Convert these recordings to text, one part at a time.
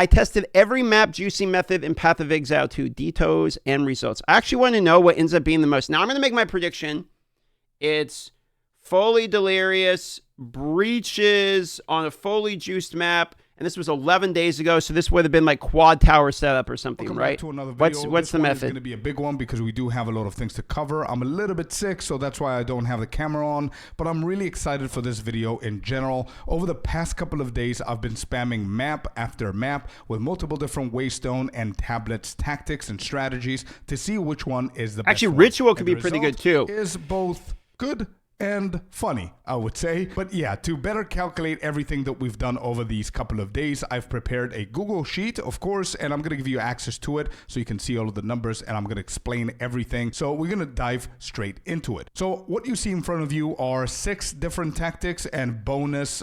I tested every map juicing method in Path of Exile 2, details and results. I actually want to know what ends up being the most. Now I'm going to make my prediction. It's fully delirious, breaches on a fully juiced map, and this was 11 days ago, so this would have been like quad tower setup or something, Welcome right? back to another video. What's the method? It's going to be a big one because we do have a lot of things to cover. I'm a little bit sick, so that's why I don't have the camera on, but I'm really excited for this video in general. Over the past couple of days, I've been spamming map after map with multiple different Waystone and tablets, tactics, and strategies to see which one is the best. Actually, Ritual could be pretty good too. Is both good and funny, I would say. But yeah, to better calculate everything that we've done over these couple of days, I've prepared a Google Sheet, of course, and I'm going to give you access to it so you can see all of the numbers, and I'm going to explain everything. So we're going to dive straight into it. So what you see in front of you are 6 different tactics and bonus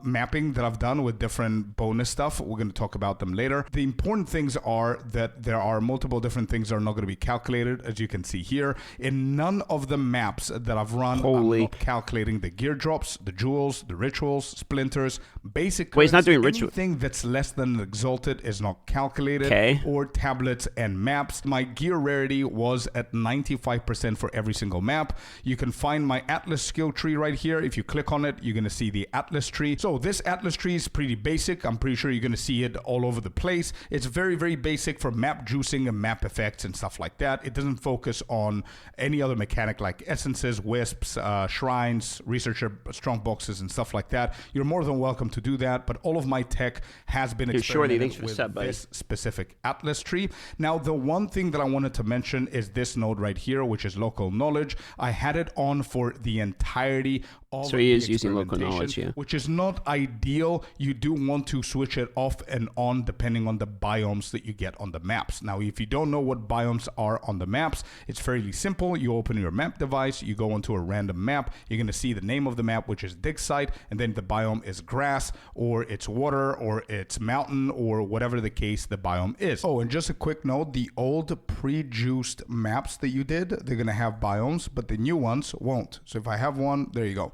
mapping that I've done with different bonus stuff. We're going to talk about them later. The important things are that there are multiple different things that are not going to be calculated, as you can see here. In none of the maps that I've run, I'm not calculating the gear drops, the jewels, the rituals, splinters, basic. Wait, he's not doing ritual. Anything that's less than an exalted is not calculated. Okay. Or tablets and maps. My gear rarity was at 95% for every single map. You can find my Atlas skill tree right here. If you click on it, you're going to see the Atlas tree. So this Atlas tree is pretty basic. I'm pretty sure you're going to see it all over the place. It's very, very basic for map juicing and map effects and stuff like that. It doesn't focus on any other mechanic like essences, wisps, shrines, researcher strong boxes, and stuff like that. You're more than welcome to do that, but all of my tech has been experimented with this specific Atlas tree. Now, the one thing that I wanted to mention is this node right here, which is local knowledge. I had it on for the entirety of so he is using local knowledge, yeah. Which is not ideal. You do want to switch it off and on depending on the biomes that you get on the maps. Now, if you don't know what biomes are on the maps, it's fairly simple. You open your map device, you go into a random map, you're going to see the name of the map, which is dig site, and then the biome is grass, or it's water, or it's mountain, or whatever the case the biome is. Oh, and just a quick note, the old pre-juiced maps that you did, they're going to have biomes, but the new ones won't. So if I have one, there you go.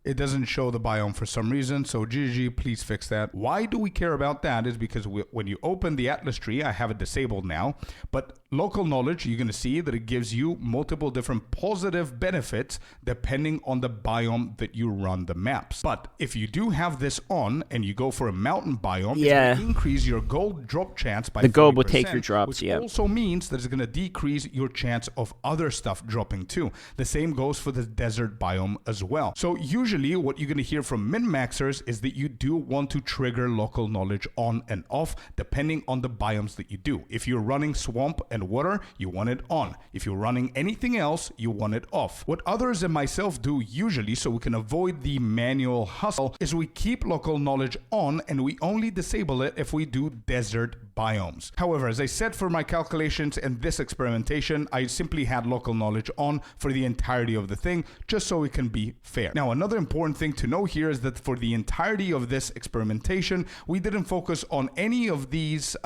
It doesn't show the biome for some reason, so GG, please fix that. Why do we care about that is because when you open the Atlas tree, I have it disabled now, but local knowledge, you're going to see that it gives you multiple different positive benefits depending on the biome that you run the maps. But if you do have this on and you go for a mountain biome, it's going to increase your gold drop chance by 40%. The gold will take your drops, which also means that it's going to decrease your chance of other stuff dropping too. The same goes for the desert biome as well. So usually what you're going to hear from min-maxers is that you do want to trigger local knowledge on and off depending on the biomes that you do. If you're running swamp and water, you want it on. If you're running anything else, you want it off. What others and myself do usually, so we can avoid the manual hustle, is we keep local knowledge on and we only disable it if we do desert biomes. However, as I said, for my calculations and this experimentation, I simply had local knowledge on for the entirety of the thing, just so it can be fair. Now, another important thing to know here is that for the entirety of this experimentation, we didn't focus on any of these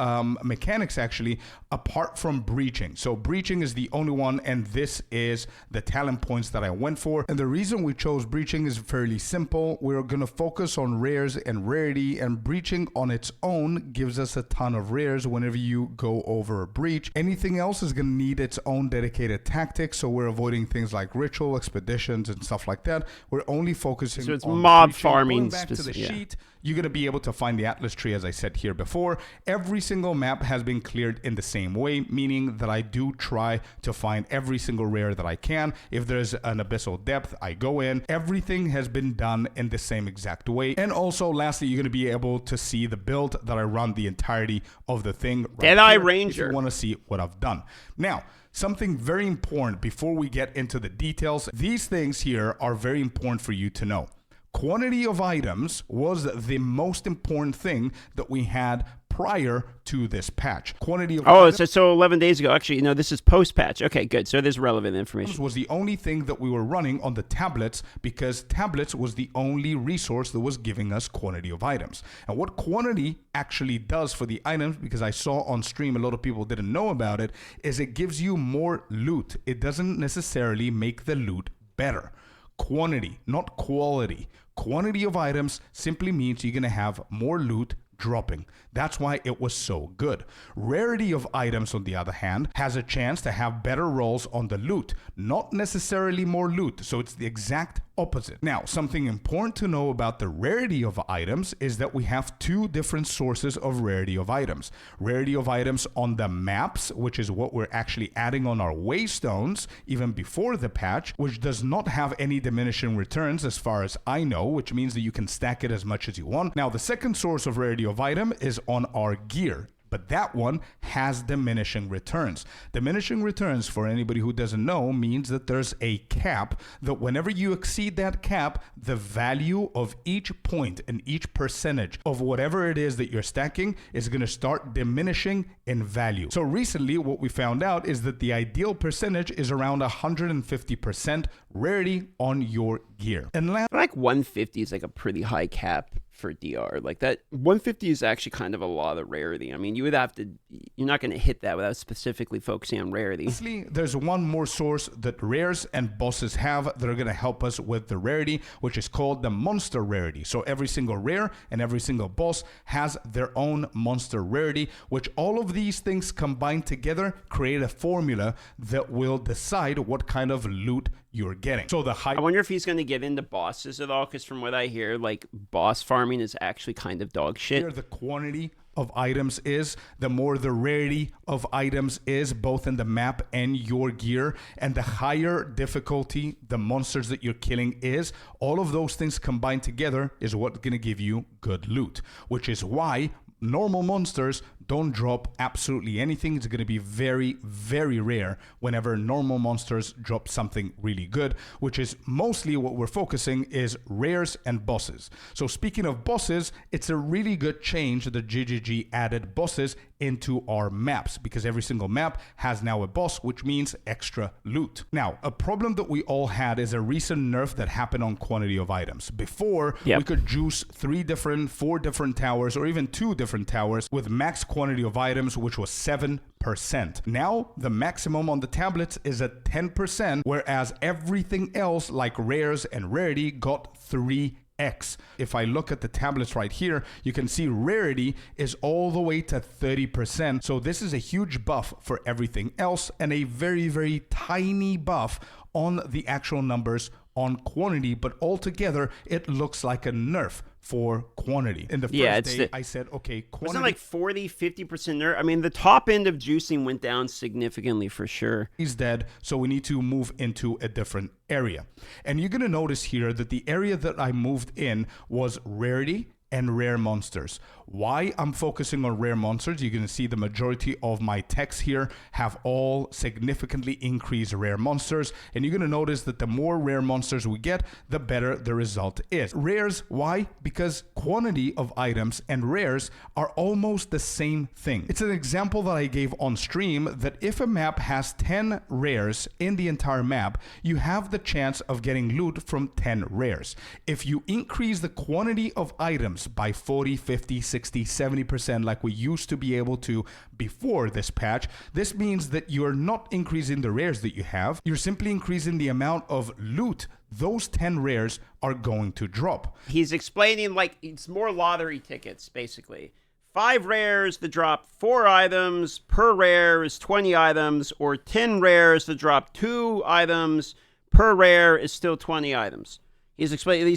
mechanics actually, apart from breaching. So breaching is the only one, and this is the talent points that I went for. And the reason we chose breaching is fairly simple. We're going to focus on rares and rarity, and breaching on its own gives us a ton of rares whenever you go over a breach. Anything else is going to need its own dedicated tactics, so we're avoiding things like ritual expeditions and stuff like that. We're only focusing so it's on mob breaching. farming. Going back to the sheet, you're going to be able to find the Atlas tree, as I said here before. Every single map has been cleared in the same way, meaning that I do try to find every single rare that I can. If there's an abyssal depth, I go in. Everything has been done in the same exact way. And also, lastly, you're going to be able to see the build that I run the entirety of the thing right Deadeye here, Ranger. if you want to see what I've done. Now, something very important before we get into the details. These things here are very important for you to know. Quantity of items was the most important thing that we had prior to this patch. Quantity of items, so 11 days ago. Actually, no, this is post-patch. Okay, good. So there's relevant information. Was the only thing that we were running on the tablets, because tablets was the only resource that was giving us quantity of items. And what quantity actually does for the items, because I saw on stream a lot of people didn't know about it, is it gives you more loot. It doesn't necessarily make the loot better. Quantity, not quality. Quantity of items simply means you're going to have more loot dropping. That's why it was so good. Rarity of items, on the other hand, has a chance to have better rolls on the loot, not necessarily more loot, so it's the exact opposite. Now, something important to know about the rarity of items is that we have two different sources of rarity of items. Rarity of items on the maps, which is what we're actually adding on our Waystones, even before the patch, which does not have any diminishing returns as far as I know, which means that you can stack it as much as you want. Now, the second source of rarity of item is on our gear, but that one has diminishing returns. Diminishing returns, for anybody who doesn't know, means that there's a cap, that whenever you exceed that cap, the value of each point and each percentage of whatever it is that you're stacking is going to start diminishing in value. So recently what we found out is that the ideal percentage is around 150% rarity on your gear. And like 150 is like a pretty high cap for DR. Like that 150 is actually kind of a lot of rarity. I mean, you would have to, you're not going to hit that without specifically focusing on rarity. Lastly, there's one more source that rares and bosses have that are going to help us with the rarity, which is called the monster rarity. So every single rare and every single boss has their own monster rarity, which all of these things combined together create a formula that will decide what kind of loot you're getting. So I wonder if he's going to get into bosses at all, because from what I hear, like boss farming is actually kind of dog shit. The quantity of items is, the more the rarity of items is, both in the map and your gear, and the higher difficulty the monsters that you're killing is, all of those things combined together is what's going to give you good loot, which is why normal monsters don't drop absolutely anything. It's going to be very, very rare whenever normal monsters drop something really good, which is mostly what we're focusing is rares and bosses. So speaking of bosses, it's a really good change that GGG added bosses into our maps, because every single map has now a boss, which means extra loot. Now, a problem that we all had is a recent nerf that happened on quantity of items. Before, we could juice 4 different towers, or even 2 different towers with max quantity of items, which was 7%. Now, the maximum on the tablets is at 10%, whereas everything else like rares and rarity got 3x. If I look at the tablets right here, you can see rarity is all the way to 30%. So this is a huge buff for everything else and a very, very tiny buff on the actual numbers on quantity, but altogether it looks like a nerf for quantity. In the first day, I said, okay, quantity... Wasn't it like 40-50% nerf? I mean, the top end of juicing went down significantly for sure. He's dead, so we need to move into a different area. And you're going to notice here that the area that I moved in was rarity and rare monsters. Why I'm focusing on rare monsters, you're going to see the majority of my texts here have all significantly increased rare monsters, and you're going to notice that the more rare monsters we get, the better the result is. Rares, why? Because quantity of items and rares are almost the same thing. It's an example that I gave on stream that if a map has 10 rares in the entire map, you have the chance of getting loot from 10 rares. If you increase the quantity of items by 40, 50, 60, 70% like we used to be able to before this patch, this means that you're not increasing the rares that you have, you're simply increasing the amount of loot those 10 rares are going to drop. He's explaining like it's more lottery tickets, basically. 5 rares that drop 4 items per rare is 20 items, or 10 rares that drop 2 items per rare is still 20 items. He's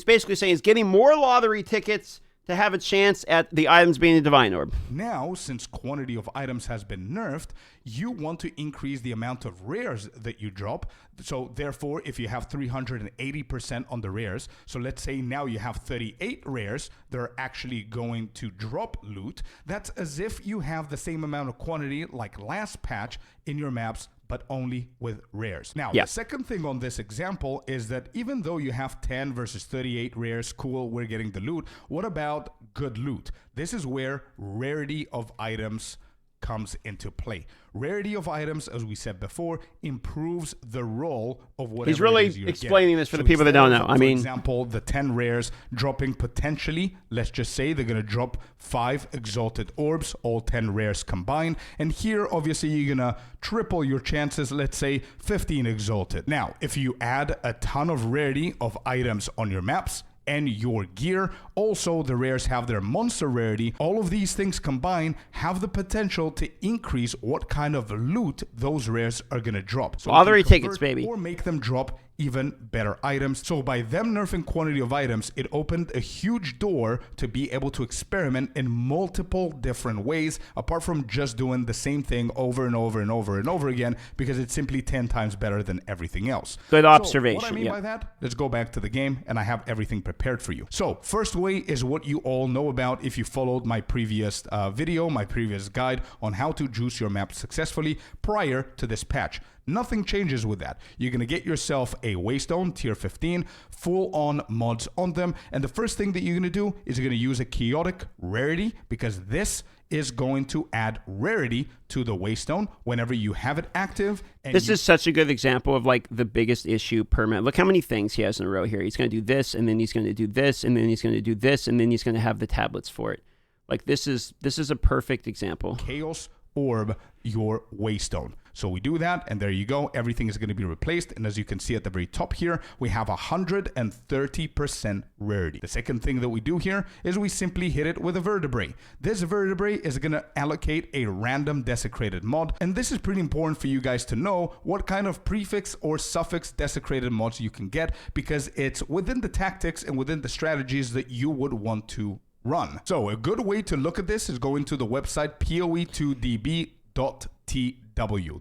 basically saying he's getting more lottery tickets to have a chance at the items being a divine orb. Now, since quantity of items has been nerfed, you want to increase the amount of rares that you drop. So therefore, if you have 380% on the rares, so let's say now you have 38 rares that are actually going to drop loot, that's as if you have the same amount of quantity like last patch in your maps, but only with rares. Now, the second thing on this example is that even though you have 10 versus 38 rares, cool, we're getting the loot. What about good loot? This is where rarity of items comes into play. Rarity of items, as we said before, improves the roll of whatever He's really explaining this for the people that don't know. For example, the 10 rares dropping potentially, let's just say they're going to drop 5 exalted orbs, all 10 rares combined. And here, obviously, you're going to triple your chances, let's say 15 exalted. Now, if you add a ton of rarity of items on your maps, and your gear. Also, the rares have their monster rarity. All of these things combined have the potential to increase what kind of loot those rares are going to drop. So lottery tickets, baby. Or make them drop even better items. So by them nerfing quantity of items, it opened a huge door to be able to experiment in multiple different ways, apart from just doing the same thing over and over and over and over again, because it's simply 10 times better than everything else. Good observation. So what I mean by that, let's go back to the game, and I have everything prepared for you. So first way is what you all know about if you followed my previous video, my previous guide on how to juice your map successfully prior to this patch. Nothing changes with that. You're going to get yourself a Waystone tier 15, full on mods on them. And the first thing that you're going to do is you're going to use a chaotic rarity, because this is going to add rarity to the Waystone whenever you have it active. And this is such a good example of like the biggest issue per map. Look how many things he has in a row here. He's going to do this, and then he's going to do this, and then he's going to do this, and then he's going to have the tablets for it. Like this is a perfect example. Chaos orb your Waystone. So we do that, and there you go. Everything is going to be replaced. And as you can see at the very top here, we have 130% rarity. The second thing that we do here is we simply hit it with a vertebrae. This vertebrae is going to allocate a random desecrated mod. And this is pretty important for you guys to know what kind of prefix or suffix desecrated mods you can get, because it's within the tactics and within the strategies that you would want to run. So a good way to look at this is go into the website poe2db.tw.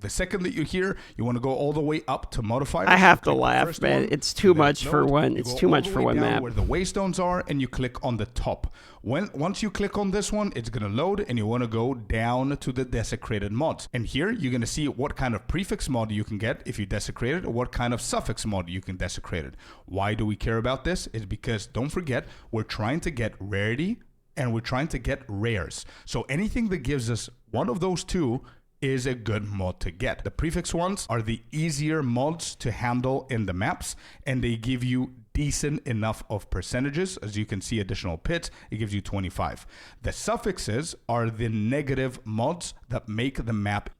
The second that you're here, you want to go all the way up to modifiers. I have to laugh, man. It's too much for one. It's too much for one map. Where the Waystones are, and you click on the top. Once you click on this one, it's going to load, and you want to go down to the desecrated mods. And here you're going to see what kind of prefix mod you can get if you desecrate it, or what kind of suffix mod you can desecrate it. Why do we care about this? It's because, don't forget, we're trying to get rarity and we're trying to get rares. So anything that gives us one of those two is a good mod to get. The prefix ones are the easier mods to handle in the maps, and they give you decent enough of percentages. As you can see, additional pits, it gives you 25. The suffixes are the negative mods that make the map.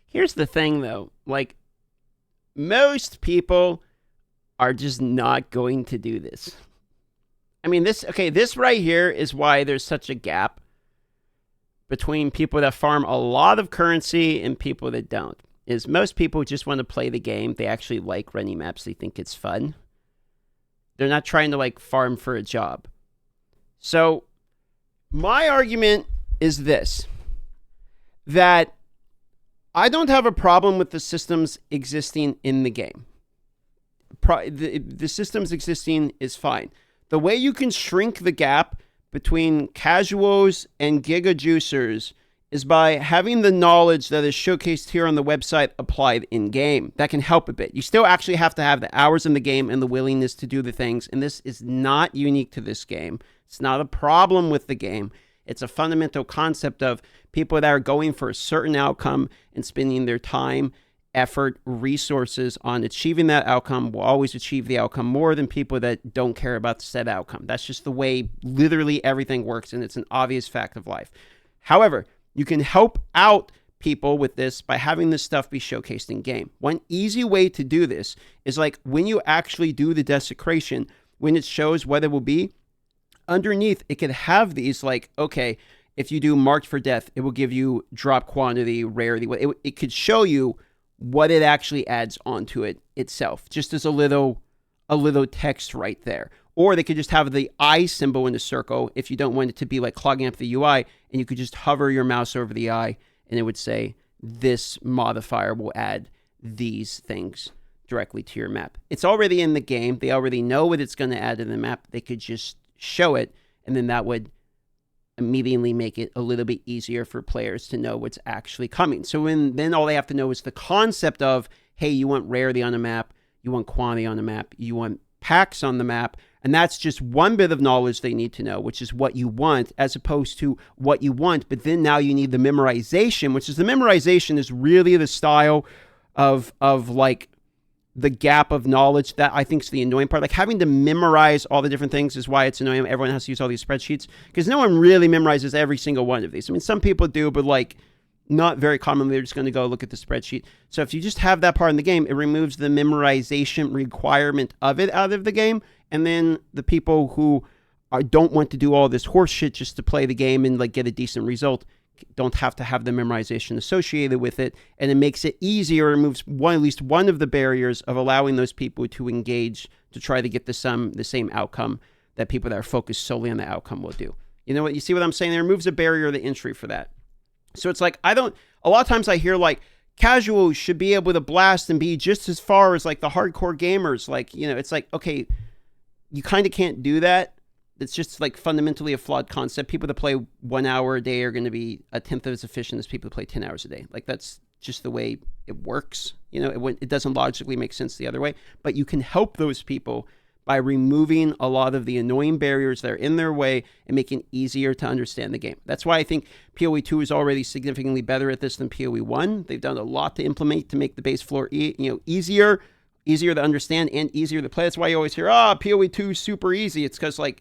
Here's the thing though, like most people are just not going to do this. I mean, this right here is why there's such a gap between people that farm a lot of currency and people that don't. Is most people just want to play the game. They actually like running maps. They think it's fun. They're not trying to like farm for a job. So my argument is this, that I don't have a problem with the systems existing in the game. The systems existing is fine. The way you can shrink the gap between casuals and giga juicers is by having the knowledge that is showcased here on the website applied in game. That can help a bit. You still actually have to have the hours in the game and the willingness to do the things, and this is not unique to this game. It's not a problem with the game. It's a fundamental concept of people that are going for a certain outcome and spending their time, effort, resources on achieving that outcome will always achieve the outcome more than people that don't care about the said outcome. That's just the way literally everything works, and it's an obvious fact of life. However, you can help out people with this by having this stuff be showcased in game. One easy way to do this is like when you actually do the desecration, when it shows what it will be, underneath it could have these like, okay, if you do marked for death, it will give you drop quantity, rarity. It could show you what it actually adds onto it itself, just as a little text right there. Or they could just have the eye symbol in the circle if you don't want it to be like clogging up the UI, and you could just hover your mouse over the eye and it would say this modifier will add these things directly to your map. It's already in the game. They already know what it's going to add to the map. They could just show it, and then that would immediately make it a little bit easier for players to know what's actually coming. So then all they have to know is the concept of, hey, you want rarity on the map, you want quantity on the map, you want packs on the map, and that's just one bit of knowledge they need to know, which is what you want as opposed to what you want. But then now you need the memorization, which is the memorization is really the style of like the gap of knowledge that I think is the annoying part. Like having to memorize all the different things is why it's annoying. Everyone has to use all these spreadsheets because no one really memorizes every single one of these. I mean, some people do, but like not very commonly they're just going to go look at the spreadsheet. So if you just have that part in the game, it removes the memorization requirement of it out of the game. And then the people who don't want to do all this horse shit just to play the game and like get a decent result don't have to have the memorization associated with it. And it makes it easier, removes at least one of the barriers of allowing those people to engage to try to get the same outcome that people that are focused solely on the outcome will do. You know what? You see what I'm saying? It removes a barrier of the entry for that. So it's like, a lot of times I hear like casuals should be able to blast and be just as far as like the hardcore gamers. Like, you know, it's like, okay, you kind of can't do that. It's just like fundamentally a flawed concept. People that play 1 hour a day are going to be a tenth as efficient as people that play 10 hours a day. Like that's just the way it works. You know, it doesn't logically make sense the other way, but you can help those people by removing a lot of the annoying barriers that are in their way and making it easier to understand the game. That's why I think PoE 2 is already significantly better at this than PoE 1. They've done a lot to implement to make the base floor easier to understand and easier to play. That's why you always hear, PoE 2 is super easy. It's because like,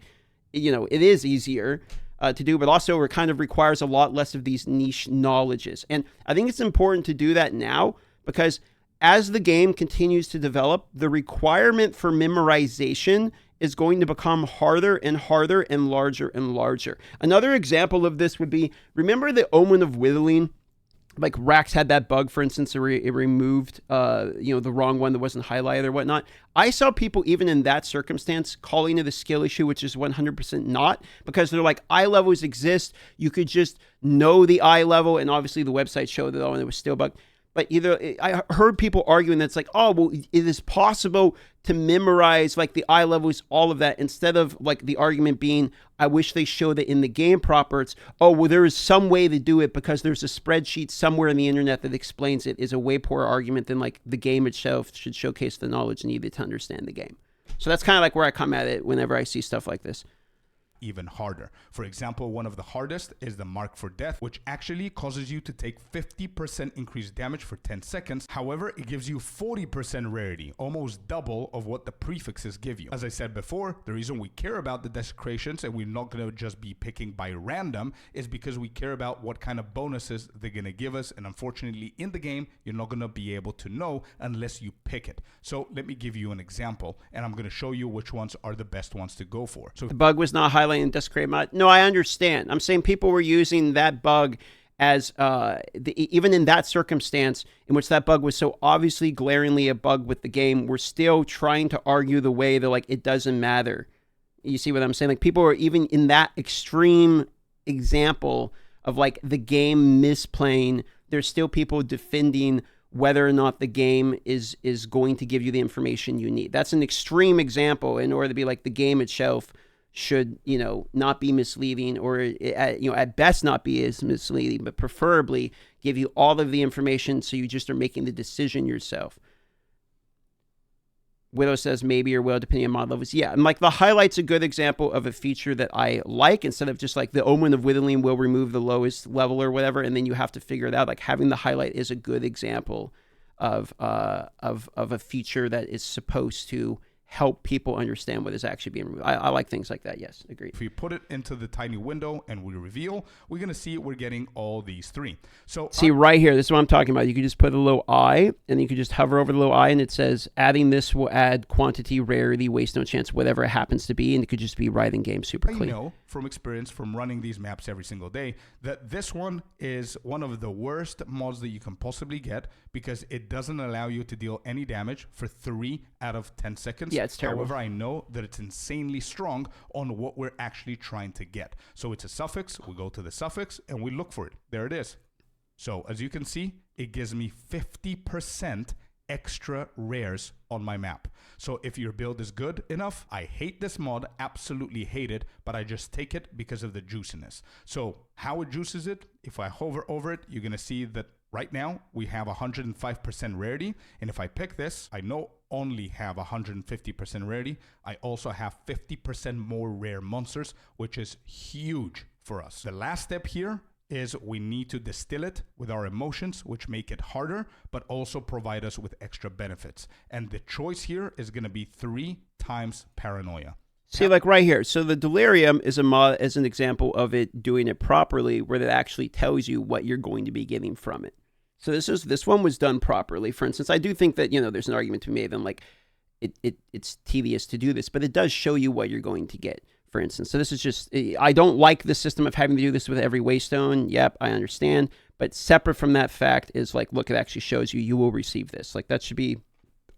you know, it is easier to do, but also it kind of requires a lot less of these niche knowledges. And I think it's important to do that now because as the game continues to develop, the requirement for memorization is going to become harder and harder and larger and larger. Another example of this would be, remember the Omen of Whittling? Like Rax had that bug, for instance, it removed the wrong one that wasn't highlighted or whatnot. I saw people even in that circumstance calling it a skill issue, which is 100% not, because they're like, eye levels exist. You could just know the eye level, and obviously the website showed it all, and it was still bugged. But I heard people arguing that's like, oh, well, it is possible to memorize like the eye levels, all of that, instead of like the argument being, I wish they showed it in the game proper. It's, oh, well, there is some way to do it because there's a spreadsheet somewhere on the internet that explains it, is a way poorer argument than like the game itself should showcase the knowledge needed to understand the game. So that's kind of like where I come at it whenever I see stuff like this. Even harder. For example, one of the hardest is the Mark for Death, which actually causes you to take 50% increased damage for 10 seconds. However, it gives you 40% rarity, almost double of what the prefixes give you. As I said before, the reason we care about the desecrations and we're not going to just be picking by random is because we care about what kind of bonuses they're going to give us. And unfortunately, in the game, you're not going to be able to know unless you pick it. So let me give you an example, and I'm going to show you which ones are the best ones to go for. So the bug was not highlighted in Desecrate mod. No, I understand. I'm saying people were using that bug as even in that circumstance in which that bug was so obviously glaringly a bug with the game, we're still trying to argue the way that like it doesn't matter. You see what I'm saying? Like people are even in that extreme example of like the game misplaying, there's still people defending whether or not the game is going to give you the information you need. That's an extreme example in order to be like the game itself should, not be misleading, or, at best not be as misleading, but preferably give you all of the information so you just are making the decision yourself. Widow says maybe or will, depending on mod levels. Yeah, and like the highlight's a good example of a feature that I like, instead of just like the Omen of Whittling will remove the lowest level or whatever, and then you have to figure it out. Like having the highlight is a good example of a feature that is supposed to help people understand what is actually being removed. I like things like that. Yes, agreed. If we put it into the tiny window and we reveal, we're going to see we're getting all these three. So see right here, this is what I'm talking about. You can just put a little eye, and you can just hover over the little eye, and it says adding this will add quantity, rarity, Waystone chance, whatever it happens to be, and it could just be right in game, super clean. I know from experience from running these maps every single day that this one is one of the worst mods that you can possibly get, because it doesn't allow you to deal any damage for 3 out of 10 seconds. Yeah, it's terrible. However, I know that it's insanely strong on what we're actually trying to get. So it's a suffix. We go to the suffix and we look for it. There it is. So as you can see, it gives me 50% extra rares on my map. So if your build is good enough, I hate this mod, absolutely hate it, but I just take it because of the juiciness. So how it juices it, if I hover over it, you're going to see that right now we have 105% rarity. And if I pick this, I not only have 150% rarity, I also have 50% more rare monsters, which is huge for us. The last step here is we need to distill it with our emotions, which make it harder, but also provide us with extra benefits. And the choice here is going to be 3 times paranoia. See, like right here. So the delirium is is an example of it doing it properly, where it actually tells you what you're going to be getting from it. So this one was done properly. For instance, I do think that there's an argument to be made that like it's tedious to do this, but it does show you what you're going to get. For instance, so this is just, I don't like the system of having to do this with every Waystone. Yep, I understand. But separate from that fact is like, look, it actually shows you will receive this. Like that should be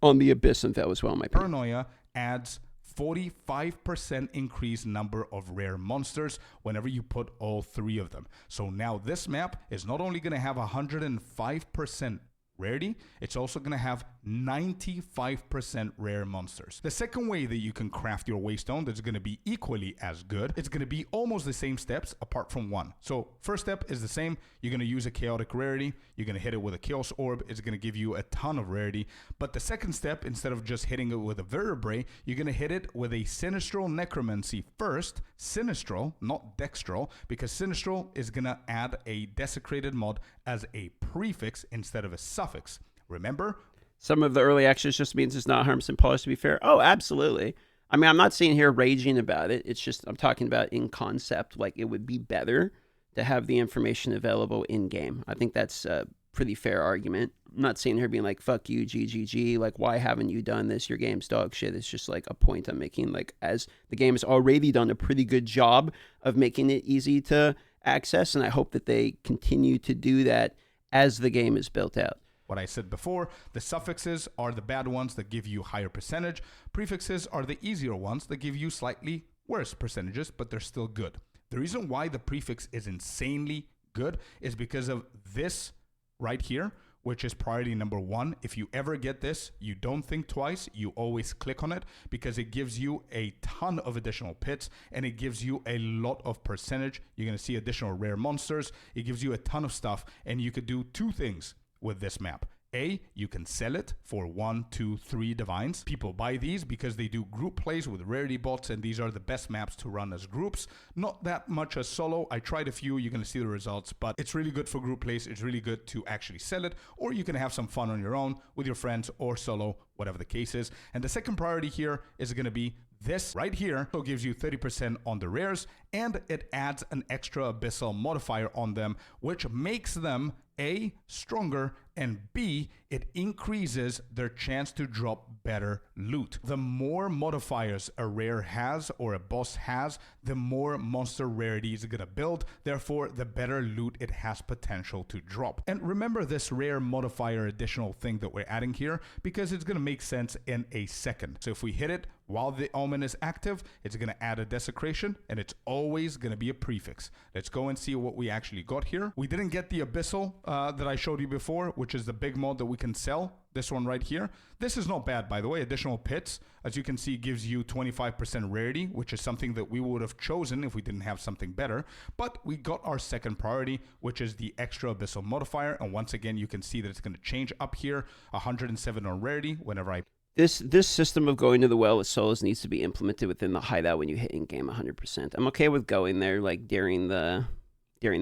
on the Abyss info as well, in my opinion. Paranoia adds 45% increased number of rare monsters whenever you put all 3 of them. So now this map is not only going to have 105% rarity, it's also going to have 95% rare monsters. The second way that you can craft your Waystone that's going to be equally as good, it's going to be almost the same steps apart from one. So first step is the same. You're going to use a chaotic rarity. You're going to hit it with a chaos orb. It's going to give you a ton of rarity. But the second step, instead of just hitting it with a vertebrae, you're going to hit it with a sinistral necromancy first. Sinistral, not dextral, because sinistral is going to add a desecrated mod as a prefix instead of a suffix. Remember? Some of the early access just means it's not harmless and polished, to be fair. Oh, absolutely. I mean, I'm not sitting here raging about it. It's just, I'm talking about in concept, like it would be better to have the information available in-game. I think that's a pretty fair argument. I'm not sitting here being like, fuck you, GGG, like, why haven't you done this? Your game's dog shit. It's just like a point I'm making, like, as the game has already done a pretty good job of making it easy to access, and I hope that they continue to do that as the game is built out. What I said before, the suffixes are the bad ones that give you higher percentage. Prefixes are the easier ones that give you slightly worse percentages, but they're still good. The reason why the prefix is insanely good is because of this right here, which is priority number 1. If you ever get this, you don't think twice, you always click on it because it gives you a ton of additional pits and it gives you a lot of percentage. You're going to see additional rare monsters. It gives you a ton of stuff, and you could do 2 things with this map. A, you can sell it for 1, 2, 3 divines. People buy these because they do group plays with rarity bots, and these are the best maps to run as groups. Not that much as solo. I tried a few, you're going to see the results, but it's really good for group plays. It's really good to actually sell it, or you can have some fun on your own with your friends or solo, whatever the case is. And the second priority here is going to be this right here. So it gives you 30% on the rares, and it adds an extra abyssal modifier on them, which makes them A, stronger, and B, it increases their chance to drop better loot. The more modifiers a rare has or a boss has, the more monster rarity is going to build. Therefore, the better loot it has potential to drop. And remember this rare modifier additional thing that we're adding here, because it's going to make sense in a second. So if we hit it while the omen is active, it's going to add a desecration, and it's always going to be a prefix. Let's go and see what we actually got here. We didn't get the abyssal that I showed you before, which is the big mod that we can sell. This one right here. This is not bad, by the way. Additional pits, as you can see, gives you 25% rarity, which is something that we would have chosen if we didn't have something better. But we got our second priority, which is the extra abyssal modifier. And once again, you can see that it's going to change up here, 107 on rarity whenever I... This system of going to the well with solos needs to be implemented within the hideout when you hit in-game 100%. I'm okay with going there like during the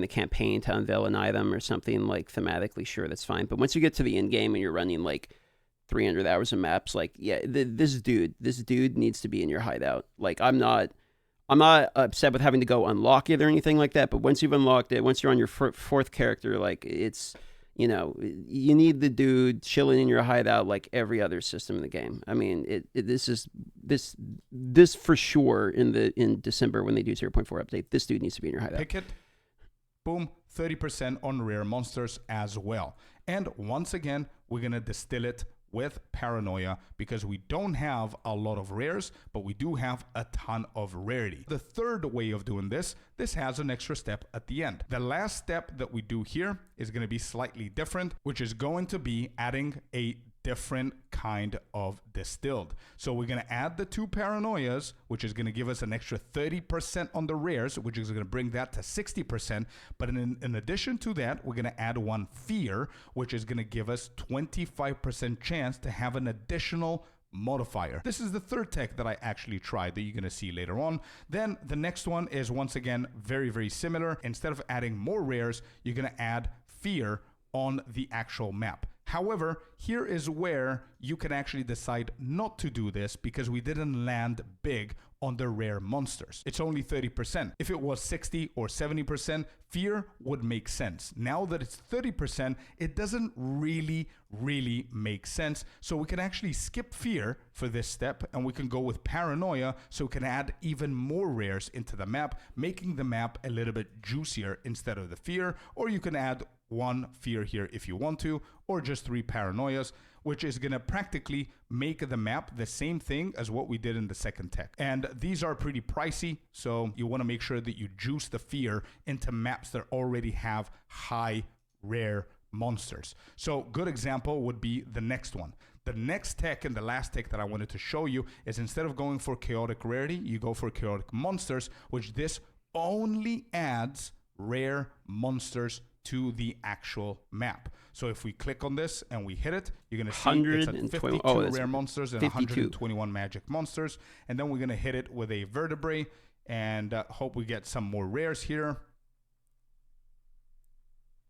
campaign to unveil an item or something, like thematically, sure, that's fine. But once you get to the in-game and you're running like 300 hours of maps, like, yeah, this dude needs to be in your hideout. Like, I'm not upset with having to go unlock it or anything like that, but once you've unlocked it, once you're on your fourth character, like, it's... you need the dude chilling in your hideout like every other system in the game. I mean, this for sure in December when they do 0.4 update, this dude needs to be in your hideout. Pick it. Boom, 30% on rare monsters as well. And once again, we're going to distill it with Paranoia because we don't have a lot of rares, but we do have a ton of rarity. The third way of doing this has an extra step at the end. The last step that we do here is going to be slightly different, which is going to be adding a different kind of distilled. So we're going to add the 2 paranoias, which is going to give us an extra 30% on the rares, which is going to bring that to 60%. But in addition to that, we're going to add 1 fear, which is going to give us 25% chance to have an additional modifier. This is the third tech that I actually tried that you're going to see later on. Then the next one is once again very, very similar. Instead of adding more rares, you're going to add fear on the actual map. However, here is where you can actually decide not to do this because we didn't land big on the rare monsters. It's only 30%. If it was 60 or 70%, fear would make sense. Now that it's 30%, it doesn't really make sense. So we can actually skip fear for this step, and we can go with paranoia, so we can add even more rares into the map, making the map a little bit juicier instead of the fear. Or you can add 1 fear here if you want to, or just 3 paranoias, which is going to practically make the map the same thing as what we did in the second tech. And these are pretty pricey, so you want to make sure that you juice the fear into maps that already have high rare monsters. So good example would be the next one. The next tech and the last tech that I wanted to show you is, instead of going for chaotic rarity, you go for chaotic monsters, which this only adds rare monsters to the actual map. So if we click on this and we hit it, you're going to see it's at 52 rare monsters and 121 magic monsters. And then we're going to hit it with a vertebrae and hope we get some more rares here.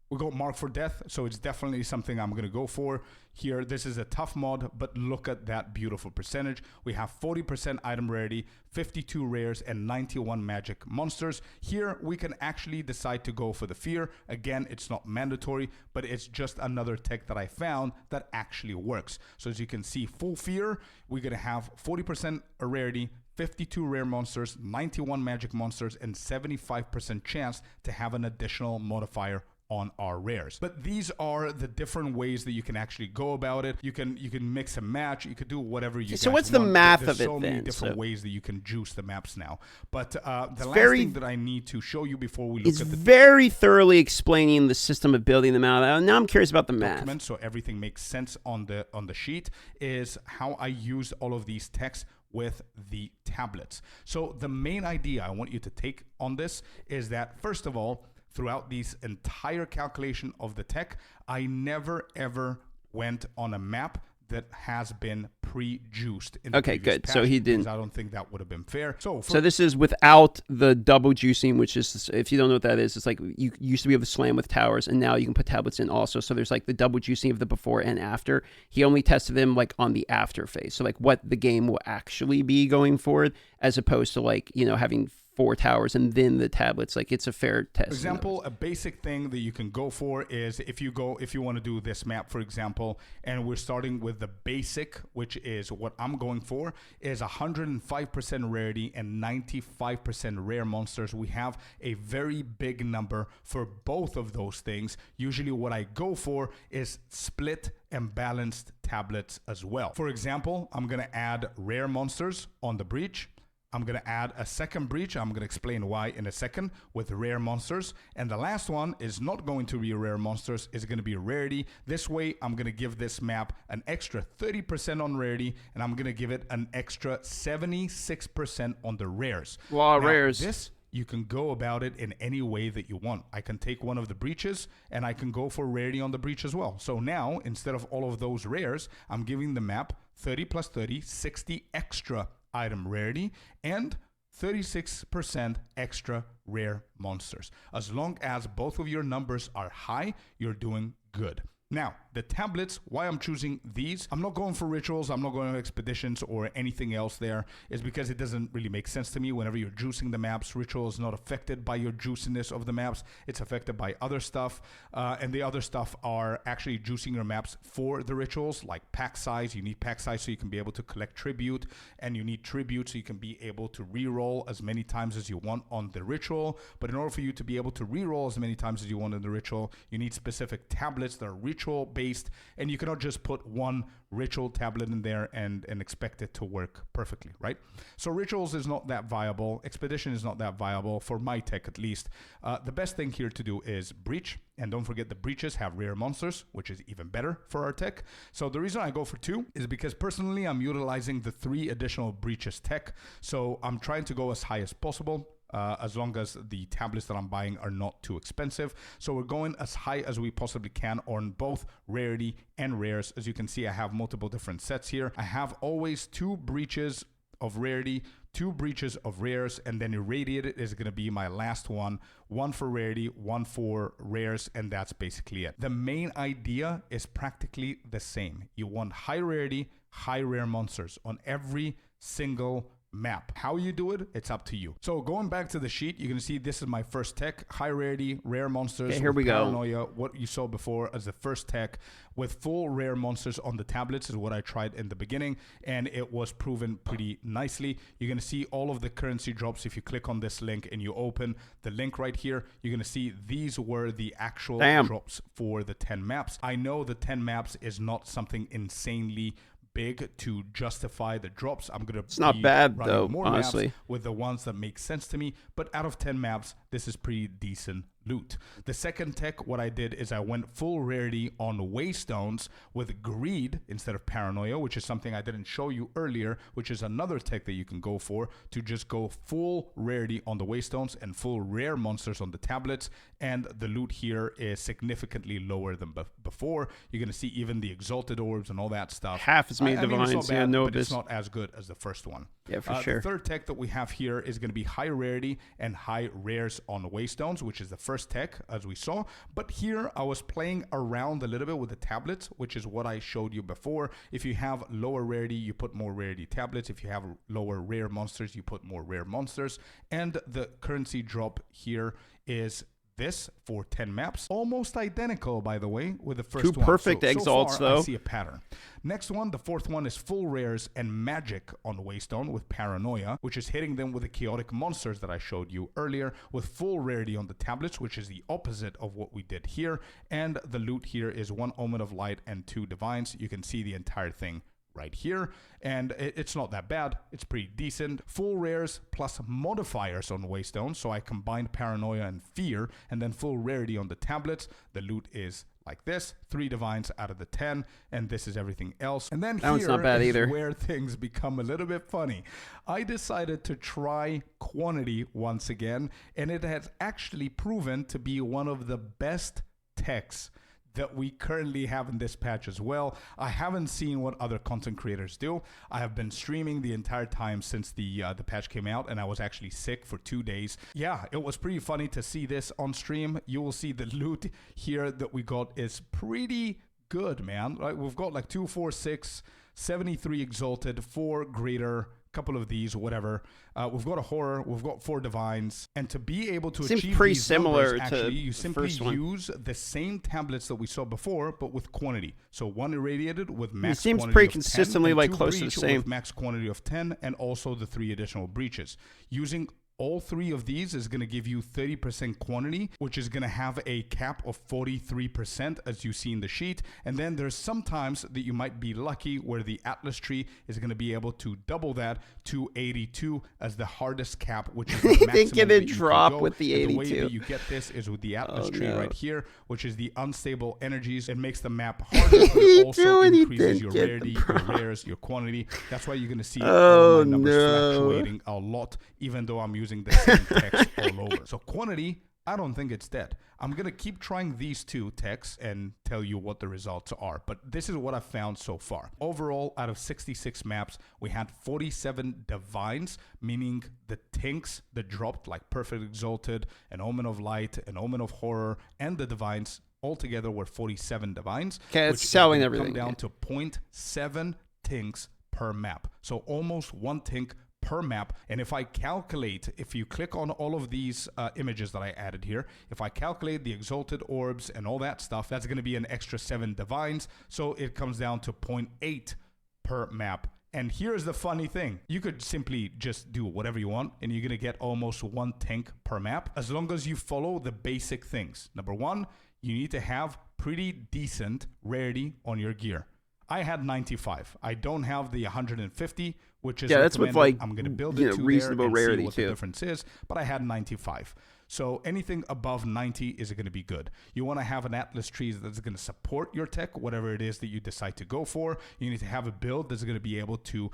We go Mark for Death, so it's definitely something I'm going to go for here. This is a tough mod, but look at that beautiful percentage. We have 40% item rarity, 52 rares, and 91 magic monsters. Here, we can actually decide to go for the fear. Again, it's not mandatory, but it's just another tech that I found that actually works. So as you can see, full fear, we're going to have 40% rarity, 52 rare monsters, 91 magic monsters, and 75% chance to have an additional modifier on our rares. But these are the different ways that you can actually go about it. You can mix and match. You could do whatever you. So what's the math of it then? There's so many different ways that you can juice the maps now. But the last thing that I need to show you before we look at the very thoroughly explaining the system of building them out. Now I'm curious about the math. Document, so everything makes sense on the sheet, is how I use all of these texts with the tablets. So the main idea I want you to take on this is that, first of all, throughout this entire calculation of the tech, I never ever went on a map that has been pre-juiced. Okay, good. So he didn't. I don't think that would have been fair. So this is without the double juicing, which is, if you don't know what that is, it's like you used to be able to slam with towers, and now you can put tablets in also. So there's like the double juicing of the before and after. He only tested them like on the after phase. So like what the game will actually be going forward, as opposed to like, you know, having 4 towers and then the tablets. Like, it's a fair test. For example, a basic thing that you can go for is if you want to do this map, for example, and we're starting with the basic, which is what I'm going for, is 105% rarity and 95% rare monsters. We have a very big number for both of those things. Usually what I go for is split and balanced tablets as well. For example, I'm going to add rare monsters on the breach. I'm going to add a second breach. I'm going to explain why in a second, with rare monsters. And the last one is not going to be rare monsters. It's going to be rarity. This way, I'm going to give this map an extra 30% on rarity, and I'm going to give it an extra 76% on the rares. Wow, rares. This, you can go about it in any way that you want. I can take one of the breaches, and I can go for rarity on the breach as well. So now, instead of all of those rares, I'm giving the map 30 plus 30, 60 extra item rarity, and 36% extra rare monsters. As long as both of your numbers are high, you're doing good. Now, the tablets, why I'm choosing these, I'm not going for rituals, I'm not going for expeditions or anything else there, is because it doesn't really make sense to me. Whenever you're juicing the maps, ritual is not affected by your juiciness of the maps, it's affected by other stuff, and the other stuff are actually juicing your maps for the rituals, like pack size. You need pack size so you can be able to collect tribute, and you need tribute so you can be able to reroll as many times as you want on the ritual. But in order for you to be able to reroll as many times as you want in the ritual, you need specific tablets that are ritual based, and you cannot just put one ritual tablet in there and expect it to work perfectly, right? So rituals is not that viable. Expedition is not that viable for my tech, at least. The best thing here to do is breach, and don't forget the breaches have rare monsters, which is even better for our tech. So the reason I go for 2 is because personally I'm utilizing the 3 additional breaches tech, so I'm trying to go as high as possible. As long as the tablets that I'm buying are not too expensive. So we're going as high as we possibly can on both rarity and rares. As you can see, I have multiple different sets here. I have always 2 breaches of rarity, 2 breaches of rares, and then irradiated is going to be my last one. 1 for rarity, 1 for rares, and that's basically it. The main idea is practically the same. You want high rarity, high rare monsters on every single map. How you do it, it's up to you. So going back to the sheet, you're going to see this is my first tech, high rarity, rare monsters. Okay, here we Paranoia, what you saw before as the first tech with full rare monsters on the tablets is what I tried in the beginning, and it was proven pretty nicely. You're going to see all of the currency drops. If you click on this link and you open the link right here, you're going to see these were the actual drops for the 10 maps. I know the 10 maps is not something insanely big to justify the drops. I'm gonna it's not bad though, more honestly, maps with the ones that make sense to me, but out of 10 maps this is pretty decent loot. The second tech, what I did is I went full rarity on Waystones with greed instead of paranoia, which is something I didn't show you earlier, which is another tech that you can go for to just go full rarity on the Waystones and full rare monsters on the tablets. And the loot here is significantly lower than before. You're going to see even the exalted orbs and all that stuff. Half as many divines. It's not bad, but it's not as good as the first one. Yeah, for sure. The third tech that we have here is going to be high rarity and high rares on Waystones, which is the first tech as we saw. But here I was playing around a little bit with the tablets, which is what I showed you before. If you have lower rarity, you put more rarity tablets. If you have lower rare monsters, you put more rare monsters. And the currency drop here is this for 10 maps, almost identical, by the way, with the first one. Two perfect exalts, though. I see a pattern. Next one, the fourth one is full rares and magic on Waystone with Paranoia, which is hitting them with the chaotic monsters that I showed you earlier, with full rarity on the tablets, which is the opposite of what we did here. And the loot here is 1 Omen of Light and 2 Divines. You can see the entire thing right here, and it's not that bad. It's pretty decent. Full rares plus modifiers on Waystone, so I combined Paranoia and Fear, and then full rarity on the tablets. The loot is like this, 3 divines out of the 10, and this is everything else. And then that here not bad is either. Where things become a little bit funny. I decided to try quantity once again, and it has actually proven to be one of the best techs that we currently have in this patch as well. I haven't seen what other content creators do. I have been streaming the entire time since the patch came out, and I was actually sick for 2 days. Yeah, it was pretty funny to see this on stream. You will see the loot here that we got is pretty good, man. Right, we've got like 2, 4, 6, 73 exalted, 4 greater, couple of these, whatever. We've got a horror, we've got 4 divines, and to be able to achieve pretty these similar numbers, actually, to you simply first one. use the same tablets that we saw before, but with quantity. So 1 irradiated with max it seems quantity pretty of consistently 10, and like 2 close to the breach same. with max quantity of 10, and also the 3 additional breaches. Using all 3 of these is going to give you 30% quantity, which is going to have a cap of 43%, as you see in the sheet. And then there's sometimes that you might be lucky where the Atlas tree is going to be able to double that to 82 as the hardest cap, which is the maximum think it that would you drop can go. with the And 82. the way that you get this is with the Atlas tree right here, which is the unstable energies. It makes the map harder, but it also increases your rarity, your rares, your quantity. That's why you're going to see all my numbers fluctuating a lot, even though I'm using the same text all over. So quantity, I don't think it's dead. I'm going to keep trying these 2 texts and tell you what the results are. But this is what I've found so far. Overall, out of 66 maps, we had 47 divines, meaning the tinks that dropped, like Perfect Exalted, an Omen of Light, an Omen of Horror, and the divines altogether were 47 divines. Okay, it's selling which everything. Come down to 0.7 tinks per map. So almost 1 tink per map. And if I calculate, if you click on all of these images that I added here, if I calculate the exalted orbs and all that stuff, that's going to be an extra 7 divines. So it comes down to 0.8 per map. And here's the funny thing. You could simply just do whatever you want, and you're going to get almost 1 tank per map, as long as you follow the basic things. Number 1, you need to have pretty decent rarity on your gear. I had 95. I don't have the 150, which is that's with like I'm going to build it to reasonable there and rarity see what too. the difference is, but I had 95. So anything above 90 is going to be good. You want to have an Atlas tree that's going to support your tech, whatever it is that you decide to go for. You need to have a build that's going to be able to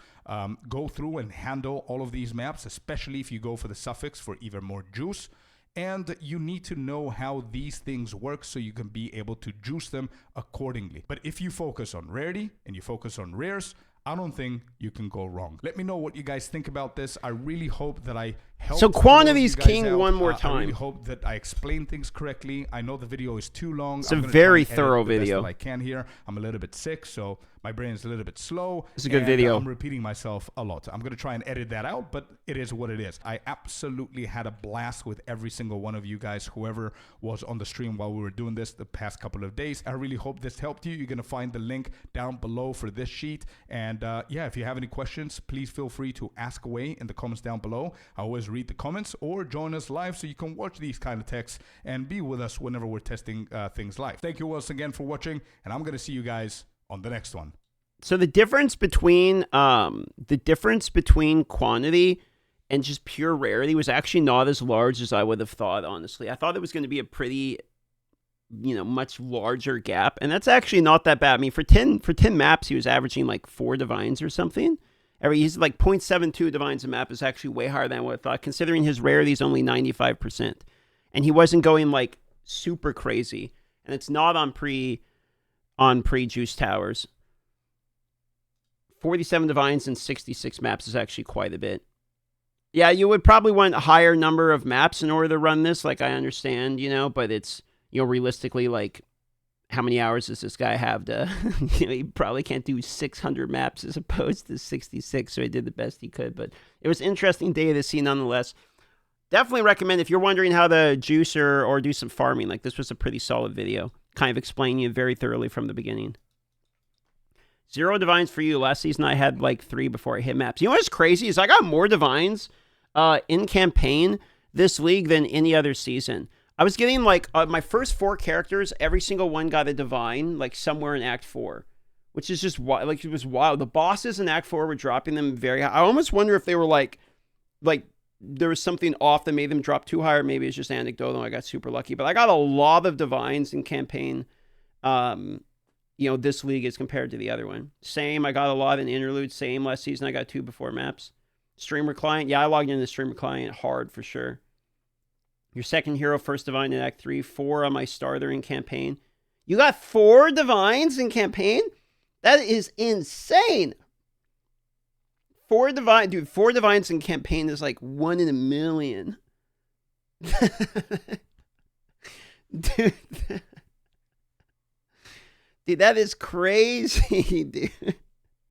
go through and handle all of these maps, especially if you go for the Suffix for even more juice. And you need to know how these things work so you can be able to juice them accordingly. But if you focus on rarity and you focus on rares, I don't think you can go wrong. Let me know what you guys think about this. I really hope that I helped. So all of quantity's you guys king out. one more I time. really hope that I explained things correctly. I know the video is too long. It's I'm a gonna very try and edit thorough the best video. that I can here. I'm a little bit sick, so my brain is a little bit slow. It's a good and, video. I'm repeating myself a lot. I'm going to try and edit that out, but it is what it is. I absolutely had a blast with every single one of you guys, whoever was on the stream while we were doing this the past couple of days. I really hope this helped you. You're going to find the link down below for this sheet. And yeah, if you have any questions, please feel free to ask away in the comments down below. I always read the comments, or join us live so you can watch these kind of texts and be with us whenever we're testing things live. Thank you once again for watching, and I'm going to see you guys on the next one. So the difference between quantity and just pure rarity was actually not as large as I would have thought, honestly. I thought it was going to be a pretty, much larger gap, and that's actually not that bad. I mean, for 10 maps, he was averaging like 4 divines or something. He's like 0.72 divines a map is actually way higher than what I thought, considering his rarity is only 95%. And he wasn't going like super crazy. And it's not on pre-juice towers. 47 divines and 66 maps is actually quite a bit. Yeah, you would probably want a higher number of maps in order to run this, like I understand, but it's, realistically, like, how many hours does this guy have to, he probably can't do 600 maps as opposed to 66, so he did the best he could, but it was interesting data to see nonetheless. Definitely recommend, if you're wondering how to juice or do some farming, like, this was a pretty solid video, kind of explaining it very thoroughly from the beginning. 0 divines for you. Last season, I had like 3 before I hit maps. You know what's crazy is I got more divines in campaign this league than any other season. I was getting like my first 4 characters, every single one got a divine like somewhere in Act 4, which is just wild. Like, it was wild. The bosses in Act 4 were dropping them very high. I almost wonder if they were like there was something off that made them drop too high, or maybe it's just anecdotal and I got super lucky. But I got a lot of divines in campaign. This league as compared to the other one. Same, I got a lot in interlude. Same, last season I got 2 before maps. Streamer client, yeah, I logged into the streamer client hard for sure. Your second hero, first divine in Act 3, 4 on my starter in campaign. You got 4 divines in campaign? That is insane. 4 divines in campaign is like 1 in a million. Dude, that is crazy, dude.